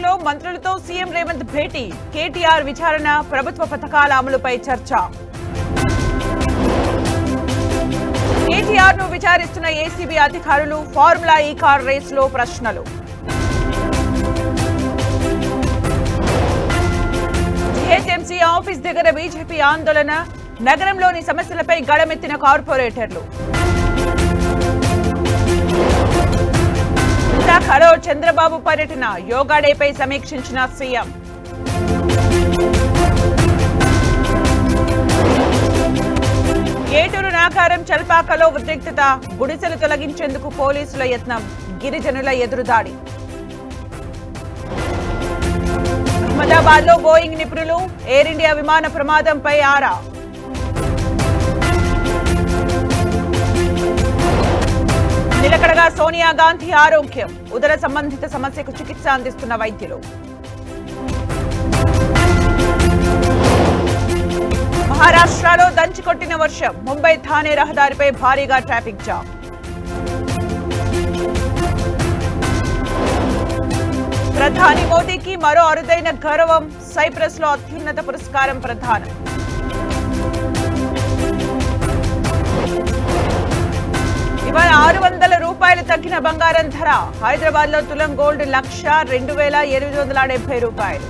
రాష్ట్రంలో మంత్రులతో సీఎం రేవంత్ భేటీ. కేటీఆర్ విచారణ, ప్రభుత్వ పథకాల అమలుపై చర్చ. కేటీఆర్ ను విచారిస్తున్న ఏసీబీ అధికారులు. ఫార్ములా ఈ కార్ రేసులో ప్రశ్నలు. జీహెచ్ఎంసీ ఆఫీస్ దగ్గర బీజేపీ ఆందోళన. నగరంలోని సమస్యలపై గళమెత్తిన కార్పొరేటర్లు. విశాఖలో చంద్రబాబు పర్యటన. యోగా డేపై సమీక్షించిన సీఎం. ఏటూరు నాకారం చల్పాకలో ఉద్రిక్తత. గుడిసెలు తొలగించేందుకు పోలీసుల యత్నం. గిరిజనుల ఎదురుదాడి. అహ్మదాబాద్ లో బోయింగ్ నిపుణులు. ఎయిర్ ఇండియా విమాన ప్రమాదంపై ఆరా. నిలకడగా సోనియా గాంధీ ఆరోగ్యం. ఉదర సంబంధిత సమస్యకు చికిత్స అందిస్తున్న వైద్యులు. మహారాష్ట్రలో దంచికొట్టిన వర్షం. ముంబై థానే రహదారిపై భారీగా ట్రాఫిక్ జామ్. ప్రధాని మోదీకి మరో అరుదైన గౌరవం. సైప్రస్ లో అత్యున్నత పురస్కారం ప్రదానం. ఇవాళ 600 రూపాయలు తగ్గిన బంగారం ధర. హైదరాబాద్ లో తులం గోల్డ్ 1,02,870 రూపాయలు.